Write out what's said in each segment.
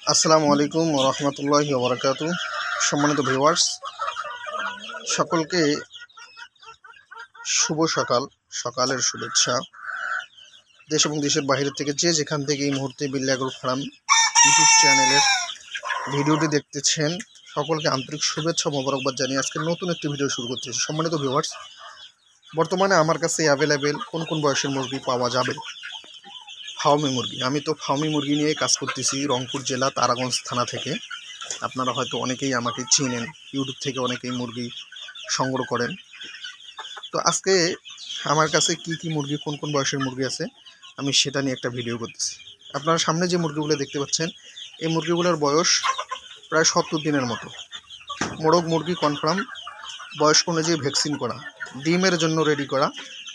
আসসালামু আলাইকুম ওয়া রাহমাতুল্লাহি ওয়া বারাকাতুহু। সম্মানিত ভিউয়ার্স, সকলকে শুভ সকালের শুভেচ্ছা। দেশ এবং দেশের বাইরে থেকে যে যেখান থেকে এই মুহূর্তে বিল্লাহ এগ্রো ফার্ম ইউটিউব চ্যানেলের ভিডিওটি দেখতেছেন, সকলকে আন্তরিক শুভেচ্ছা ও মোবারকবাদ জানিয়ে আজকে নতুন একটি ভিডিও শুরু করতেছি। সম্মানিত ভিউয়ার্স, বর্তমানে আমার কাছে অ্যাভেলেবেল কোন কোন বয়সের মুরগি পাওয়া যাবে। ফার্মি মুরগি, আমি তো ফার্মি মুরগি নিয়ে কাজ করতেছি রংপুর জেলা তারাগঞ্জ থানা থেকে। আপনারা হয়তো অনেকেই আমাকে চিনেন, ইউটিউব থেকে অনেকেই মুরগি সংগ্রহ করেন। তো আজকে আমার কাছে কি মুরগি, কোন কোন বয়সের মুরগি আছে, আমি সেটা নিয়ে একটা ভিডিও করতেছি। আপনারা সামনে যে মুরগিগুলো দেখতে পাচ্ছেন, এই মুরগিগুলোর বয়স প্রায় 70 দিনের মতো। মোরগ মুরগি কনফার্ম, বয়স্ক অনুযায়ী ভ্যাকসিন করা, ডিমের জন্য রেডি করা।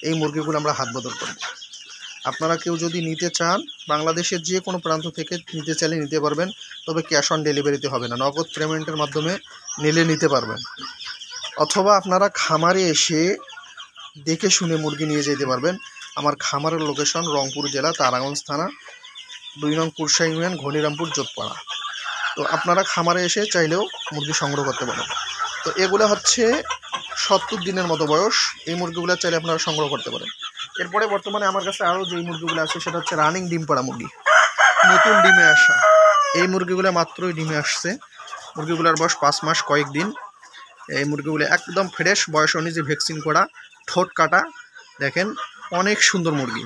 এই মুরগিগুলো আমরা হাত বদল করব। আপনারা কেউ যদি নিতে চান, বাংলাদেশের যে কোনো প্রান্ত থেকে নিতে চাইলে নিতে পারবেন, তবে ক্যাশ অন ডেলিভারিতে হবে না, নগদ পেমেন্টের মাধ্যমে নিতে পারবেন। অথবা আপনারা খামারে এসে দেখে শুনে মুরগি নিয়ে যেতে পারবেন। আমার খামারের লোকেশন রংপুর জেলা তারাগঞ্জ থানা 2 নং কুরসা ইউনিয়ন, ঘনিরামপুর, যোধপাড়া। তো আপনারা খামারে এসে চাইলেও মুরগি সংগ্রহ করতে পারেন। তো এগুলো হচ্ছে 70 দিনের মতো বয়স। এই মুরগিগুলো চাইলে আপনারা সংগ্রহ করতে পারেন। এরপরে বর্তমানে আমার কাছে আরও যেই মুরগিগুলো আছে সেটা হচ্ছে রানিং ডিম পাড়া মুরগি, নতুন ডিমে আসা। এই মুরগিগুলো মাত্রই ডিমে আসছে। মুরগিগুলোর বয়স 5 মাস কয়েকদিন। এই মুরগিগুলো একদম ফ্রেশ, বয়স অনুযায়ী ভ্যাকসিন করা, ঠোঁট কাটা, দেখেন অনেক সুন্দর মুরগি।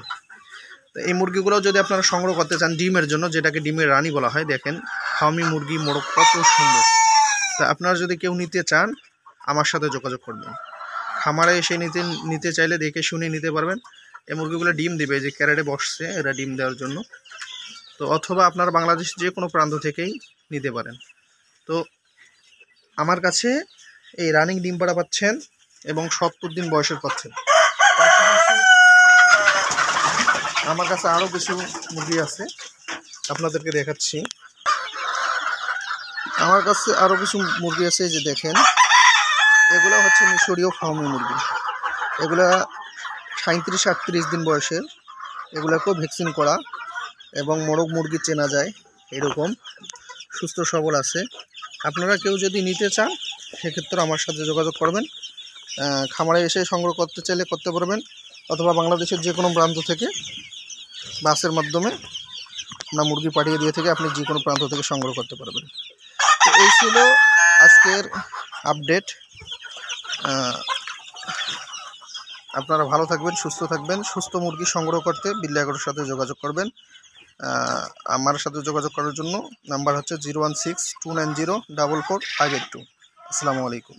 তো এই মুরগিগুলো যদি আপনারা সংগ্রহ করতে চান ডিমের জন্য, যেটাকে ডিমের রানী বলা হয়, দেখেন ফার্মি মুরগি মোরগ কত সুন্দর। তা আপনারা যদি কেউ নিতে চান, আমার সাথে যোগাযোগ করবেন। খামারে এসে নিতে চাইলে দেখে শুনে নিতে পারবেন। এই মুরগিগুলো ডিম দিবে, যে ক্যারেটে বসছে এরা ডিম দেওয়ার জন্য। তো অথবা আপনারা বাংলাদেশের যে কোনো প্রান্ত থেকেই নিতে পারেন। তো আমার কাছে এই রানিং ডিম পাড়া পাচ্ছেন এবং 70 দিন বয়সের পাচ্ছেন। আমার কাছে আরও কিছু মুরগি আছে, আপনাদেরকে দেখাচ্ছি। আমার কাছে আরও কিছু মুরগি আছে, যে দেখেন এগুলো হচ্ছে মিশরীয় ফার্মি মুরগি। এগুলা 37-38 দিন বয়সের। এগুলোকেও ভ্যাকসিন করা এবং মোরগ মুরগি চেনা যায়, এরকম সুস্থ সবল আছে। আপনারা কেউ যদি নিতে চান, সেক্ষেত্রে আমার সাথে যোগাযোগ করবেন। খামারে এসে সংগ্রহ করতে চাইলে করতে পারবেন, অথবা বাংলাদেশের যে কোনো প্রান্ত থেকে বাসের মাধ্যমে আমরা মুরগি পাঠিয়ে দিয়ে থেকে আপনি যে কোনো প্রান্ত থেকে সংগ্রহ করতে পারবেন। তো এই ছিল আজকের আপডেট। আপনারা ভালো থাকবেন, সুস্থ থাকবেন। সুস্থ মুরগি সংগ্রহ করতে বিল্লাহ এগ্রোর সাথে যোগাযোগ করবেন। আমার সাথে যোগাযোগ করার জন্য নাম্বার হচ্ছে 016-290-44582। আসসালামু আলাইকুম।